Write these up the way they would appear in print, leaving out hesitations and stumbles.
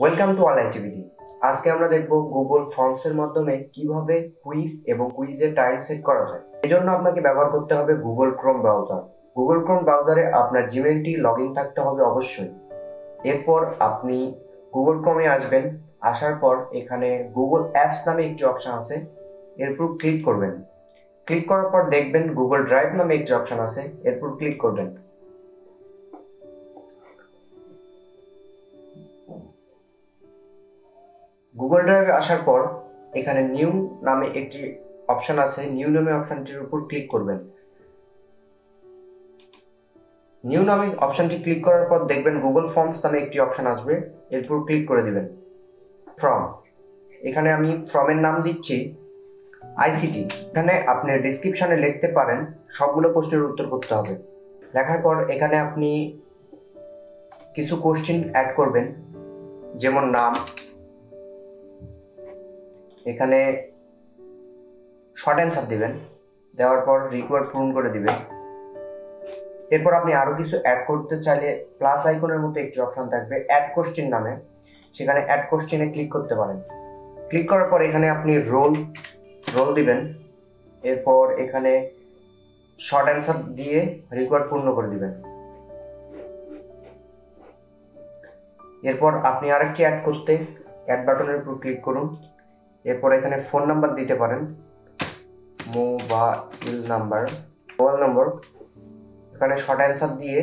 Welcome to all activity. আজকে আমরা দেখব গুগল ফর্মসের মাধ্যমে কিভাবে কুইজ এবং কুইজের টাইম সেট করা যায়। এজন্য আপনাকে ব্যবহার করতে হবে Google Chrome browser. Google Chrome ব্রাউজারে আপনার জিমেইলটি লগ ইন থাকতে হবে অবশ্যই। এরপর আপনি গুগল ক্রোমে আসবেন। আসার পর এখানে গুগল অ্যাপস নামে একটি অপশন আছে, এরপর ক্লিক করবেন। ক্লিক করার পর দেখবেন গুগল ড্রাইভ নামে একটি অপশন আছে, এরপর ক্লিক করবেন। গুগল ড্রাইভে আসার পর এখানে নিউ নামে একটি অপশন আছে, নিউ নামে অপশনটির উপর ক্লিক করবেন। নিউ নামে অপশনটি ক্লিক করার পর দেখবেন গুগল ফর্মস নামে একটি অপশন আসবে, এরপর ক্লিক করে দিবেন। ফর্ম, এখানে আমি ফর্মের নাম দিচ্ছি আইসিটি। এখানে আপনি ডেসক্রিপশনে লিখতে পারেন সবগুলো প্রশ্নের উত্তর করতে হবে। লেখার পর এখানে আপনি কিছু কোশ্চেন অ্যাড করবেন, যেমন নাম। এখানে শর্ট অ্যান্সার দিবেন, দেওয়ার পর রিকোয়ার্ড পূরণ করে দিবেন। এরপর আপনি আরো কিছু অ্যাড করতে চাইলে প্লাস আইকনের মতো একটি অপশন থাকবে অ্যাড কোশ্চেন নামে, সেখানে অ্যাড কোশ্চেনে ক্লিক করতে পারেন। ক্লিক করার পর এখানে আপনি রোল দিবেন। এরপর এখানে শর্ট অ্যান্সার দিয়ে রিকোয়ার্ড পূর্ণ করে দিবেন। এরপর আপনি আরেকটি অ্যাড করতে অ্যাড বাটনের উপর ক্লিক করুন। এরপর এখানে ফোন নাম্বার দিতে পারেন, মোবাইল নাম্বার। এখানে শর্ট অ্যান্সার দিয়ে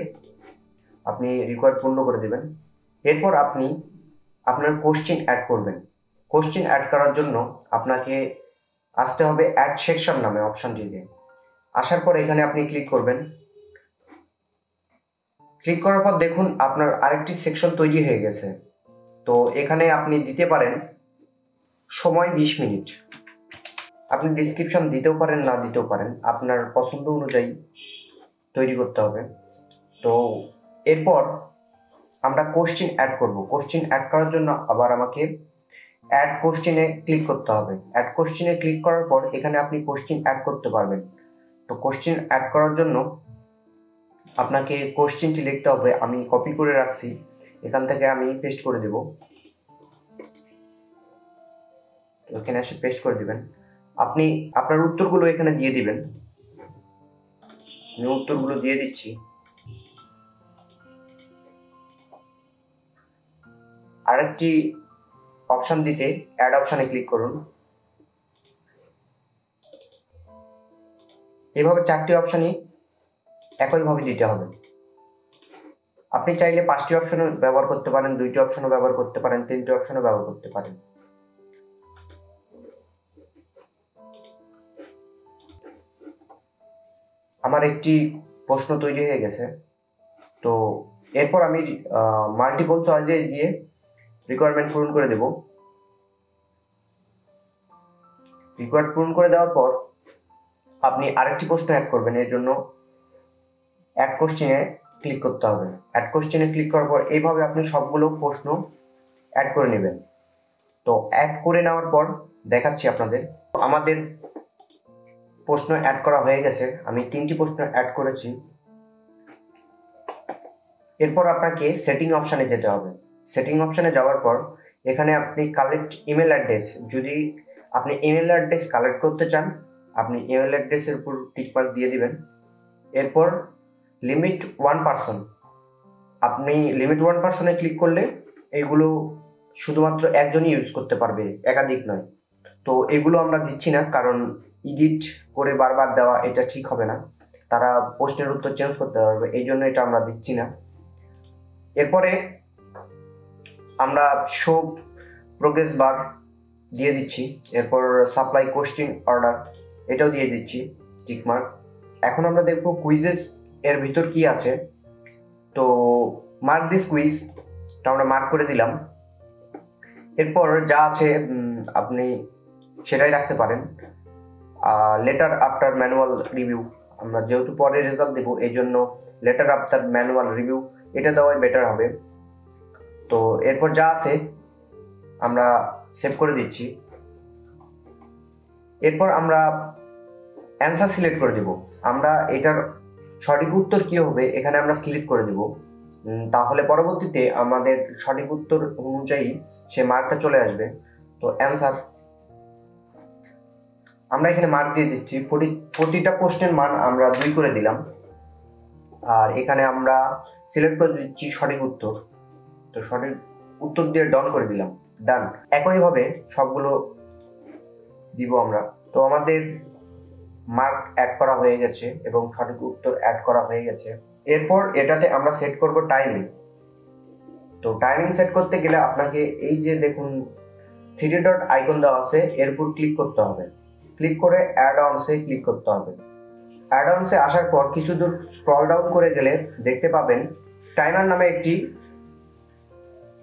আপনি রিকোয়ার্ড পূর্ণ করে দিবেন। এরপর আপনি আপনার কোশ্চেন অ্যাড করবেন। কোশ্চেন অ্যাড করার জন্য আপনাকে আসতে হবে অ্যাড সেকশন নামে অপশনটিতে। আসার পর এখানে আপনি ক্লিক করবেন। ক্লিক করার পর দেখুন আপনার আরেকটি সেকশন তৈরি হয়ে গেছে। তো এখানে আপনি দিতে পারেন সময় 20 মিনিট। আপনি ডিসক্রিপশন দিতেও পারেন, না দিতেও পারেন, আপনার পছন্দ অনুযায়ী তৈরি করতে হবে। তো এরপর আমরা কোশ্চেন অ্যাড করব। কোশ্চেন অ্যাড করার জন্য আবার আমাকে অ্যাড কোশ্চেনে ক্লিক করতে হবে। অ্যাড কোশ্চেনে ক্লিক করার পর এখানে আপনি কোশ্চেন অ্যাড করতে পারবেন। তো কোশ্চেন অ্যাড করার জন্য আপনাকে কোশ্চেনটি লিখতে হবে, আমি কপি করে রাখছি, এখান থেকে আমি পেস্ট করে দেব। এখানে এসে পেস্ট করে দিবেন। আপনি আপনার উত্তরগুলো এখানে দিয়ে দিবেন। আমি উত্তরগুলো দিয়ে দিচ্ছি। আরেকটি অপশন দিতে অ্যাড অপশনে ক্লিক করুন। এভাবে 4টি অপশনই একইভাবে দিতে হবে। আপনি চাইলে 5টি অপশনও ব্যবহার করতে পারেন, 2টি অপশনও ব্যবহার করতে পারেন, 3টি অপশনও ব্যবহার করতে পারেন। আমার একটি প্রশ্ন তৈরি হয়ে গেছে। তো এরপর আমি মাল্টিপল চয়েসে দিয়ে রিকোয়ারমেন্ট পূরণ করে দেব। রিকোয়ার্ড পূরণ করে দেওয়ার পর আপনি আরেকটি প্রশ্ন অ্যাড করবেন। এর জন্য অ্যাড কোশ্চেনে ক্লিক করতে হবে। অ্যাড কোশ্চেনে ক্লিক করার পর এইভাবে আপনি সবগুলো প্রশ্ন অ্যাড করে নেবেন। তো অ্যাড করে নেওয়ার পর দেখাচ্ছি আপনাদের। আমাদের প্রশ্ন অ্যাড করা হয়ে গেছে, আমি 3টি প্রশ্ন অ্যাড করেছি। এরপর আপনাকে সেটিং অপশানে যেতে হবে। সেটিং অপশানে যাওয়ার পর এখানে আপনি কালেক্ট ইমেল অ্যাড্রেস, যদি আপনি ইমেল অ্যাড্রেস কালেক্ট করতে চান আপনি ইমেল অ্যাড্রেসের উপর টিকমার্ক দিয়ে দিবেন। এরপর লিমিট 1 পার্সন, আপনি লিমিট 1 পার্সনে ক্লিক করলে এইগুলো শুধুমাত্র একজনই ইউজ করতে পারবে, একাধিক নয়। তো এগুলো আমরা দিচ্ছি না, কারণ এডিট করে বারবার দেওয়া এটা ঠিক হবে না, তারা প্রশ্নের উত্তর চেঞ্জ করতে পারবে, এই জন্য এটা আমরা দিচ্ছি না। এরপরে আমরা শো প্রোগ্রেস বার দিয়ে দিচ্ছি। এরপর সাপ্লাই কোশ্চেন অর্ডার এটাও দিয়ে দিচ্ছি টিকমার্ক। এখন আমরা দেখব কুইজেস এর ভিতর কি আছে। তো মার্ক দিস কুইজ, তো আমরা মার্ক করে দিলাম। এরপর যা আছে আপনি সেটাই রাখতে পারেন। লেটার আফটার ম্যানুয়াল রিভিউ, আমরা যেহেতু পরে রেজাল্ট দেবো এই জন্য লেটার আফটার ম্যানুয়াল রিভিউ এটা দেওয়াই বেটার হবে। তো এরপর যা আছে আমরা সেভ করে দিচ্ছি। এরপর আমরা অ্যান্সার সিলেক্ট করে দেব। আমরা এটার সঠিক উত্তর কি হবে এখানে আমরা সিলেক্ট করে দেব। তাহলে পরবর্তীতে আমাদের সঠিক উত্তর অনুযায়ী সে মার্কটা চলে আসবে। তো অ্যান্সার আমরা এখানে মার্ক দিয়ে দিচ্ছি, প্রতিটা প্রশ্নের মান আমরা 2 করে দিলাম। আর এখানে আমরা সিলেক্ট করে দিচ্ছি সঠিক উত্তর। তো সঠিক উত্তর দিয়ে ডান করে দিলাম, ডান। একইভাবে সবগুলো দিব আমরা। তো আমাদের মার্ক অ্যাড করা হয়ে গেছে এবং সঠিক উত্তর অ্যাড করা হয়ে গেছে। এরপর এটাতে আমরা সেট করব টাইমিং। তো টাইমিং সেট করতে গেলে আপনাকে এই যে দেখুন 3 ডট আইকন দেওয়া আছে, এর উপর ক্লিক করতে হবে। ক্লিক করে অ্যাড অনসে ক্লিক করতে হবে। অ্যাড অনসে আসার পর কিছু দূর স্ক্রল ডাউন করে গেলে দেখতে পাবেন টাইমার নামে একটি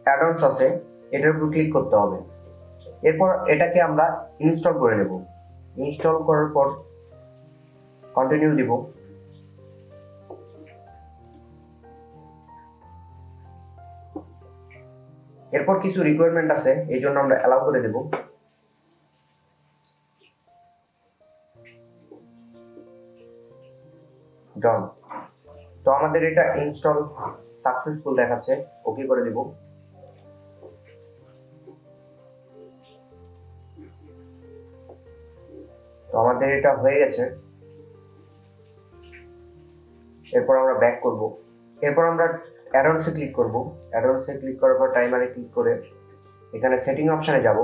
অ্যাড অনস আছে, এটার উপর ক্লিক করতে হবে। এরপর এটাকে আমরা ইনস্টল করে নেব। ইনস্টল করার পর কন্টিনিউ দিব। এরপর কিছু রিকোয়ারমেন্ট আছে, এই জন্য আমরা অ্যালাউ করে দেব। ডান। তো আমাদের এটা ইনস্টল সাকসেসফুল দেখাচ্ছে, ওকে করে দেব। তো আমাদের এটা হয়ে গেছে। এরপর আমরা ব্যাক করব। এরপর আমরা অ্যাডভান্সে ক্লিক করব। অ্যাডভান্সে ক্লিক করার পর টাইমারে ক্লিক করে এখানে সেটিং অপশনে যাব।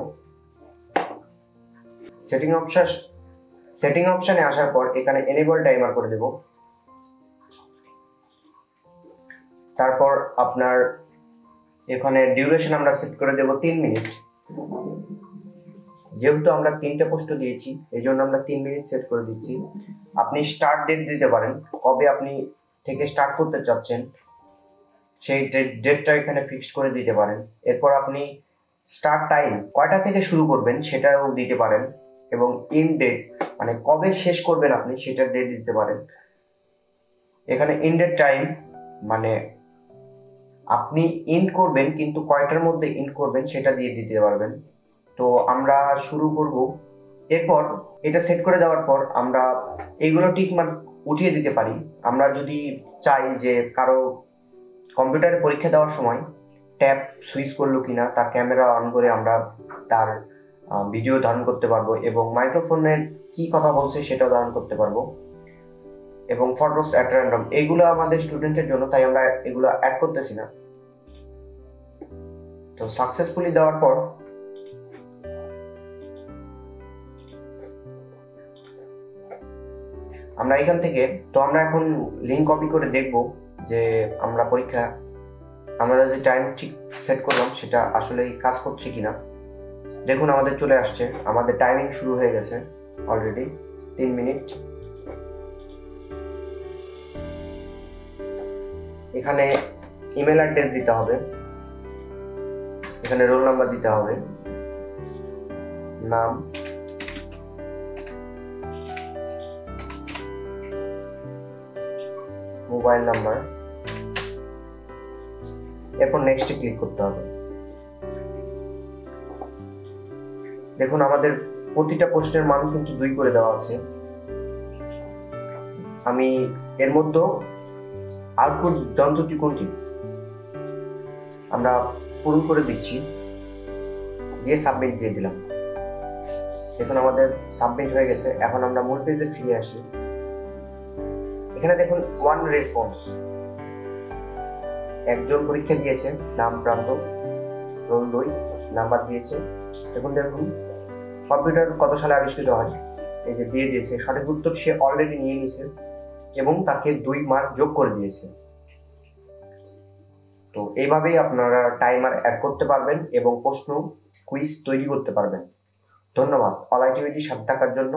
সেটিং অপশনে আসার পর এখানে এনেবল টাইমার করে দেব। তারপর আপনার এখানে ডিউরেশন আমরা সেট করে দেব 3 মিনিট। যেহেতু আমরা 3টে প্রশ্ন দিয়েছি, এই জন্য আমরা 3 মিনিট সেট করে দিচ্ছি। আপনি স্টার্ট ডেট দিতে পারেন, কবে আপনি থেকে স্টার্ট করতে চাচ্ছেন সেই ডেটটা এখানে ফিক্সড করে দিতে পারেন। এরপর আপনি স্টার্ট টাইম কয়টা থেকে শুরু করবেন সেটাও দিতে পারেন, এবং ইন ডেট মানে কবে শেষ করবেন আপনি সেটার ডেট দিতে পারেন। এখানে ইন ডেট টাইম মানে আপনি ইন করবেন কিন্তু কয়টার মধ্যে ইন করবেন সেটা দিয়ে দিতে পারবেন। তো আমরা শুরু করব। এরপর এটা সেট করে দেওয়ার পর আমরা এইগুলো টিক মার্ক উঠিয়ে দিতে পারি। আমরা যদি চাই যে কারো কম্পিউটারে পরীক্ষা দেওয়ার সময় ট্যাব সুইচ করলো কিনা, তার ক্যামেরা অন করে আমরা তার ভিডিও ধারণ করতে পারবো, এবং মাইক্রোফোনের কি কথা বলছে সেটাও ধারণ করতে পারবো, এবং ফটোস অ্যাট র্যান্ডম এইগুলো আমাদের স্টুডেন্টের জন্য, তাই আমরা এগুলো অ্যাড করতেছি না। তো সাকসেসফুলি দেওয়ার পর আমরা এখান থেকে আমরা এখন লিঙ্ক কপি করে দেখব যে আমরা যে টাইম ঠিক সেট করলাম সেটা আসলে কাজ করছে কিনা। দেখুন আমাদের চলে আসছে, আমাদের টাইমিং শুরু হয়ে গেছে অলরেডি 3 মিনিট। এখানে ইমেল অ্যাড্রেস দিতে হবে, এখানে রোল নাম্বার দিতে হবে, নাম, মোবাইল নাম্বার, এরপর নেক্সটে ক্লিক করতে হবে। দেখুন আমাদের প্রতিটা প্রশ্নের মান কিন্তু 2 করে দেওয়া আছে। আমি এর মধ্যে আউটপুট যন্ত্রটি কোনটি আমরা পূরণ করে দিচ্ছি, দিয়ে সাবমিট দিয়ে দিলাম। এখন আমাদের সাবমিট হয়ে গেছে। এখন আমরা মূল পেজে ফিরে আসি। এখানে দেখুন 1 রেসপন্স, একজন পরীক্ষা দিয়েছে, নাম প্রান্ত, রোল 2, নাম্বার দিয়েছে। দেখুন কম্পিউটার কত সালে আবিষ্কৃত হয়, এই যে দিয়ে দিয়েছে। সঠিক উত্তর সে অলরেডি নিয়ে নিয়েছে এবং তাকে 2 মার্ক যোগ করে দিয়েছে। তো এইভাবেই আপনারা টাইমার অ্যাড করতে পারবেন এবং প্রশ্ন কুইজ তৈরি করতে পারবেন। ধন্যবাদ অল আইটিভিটির সাথে থাকার জন্য।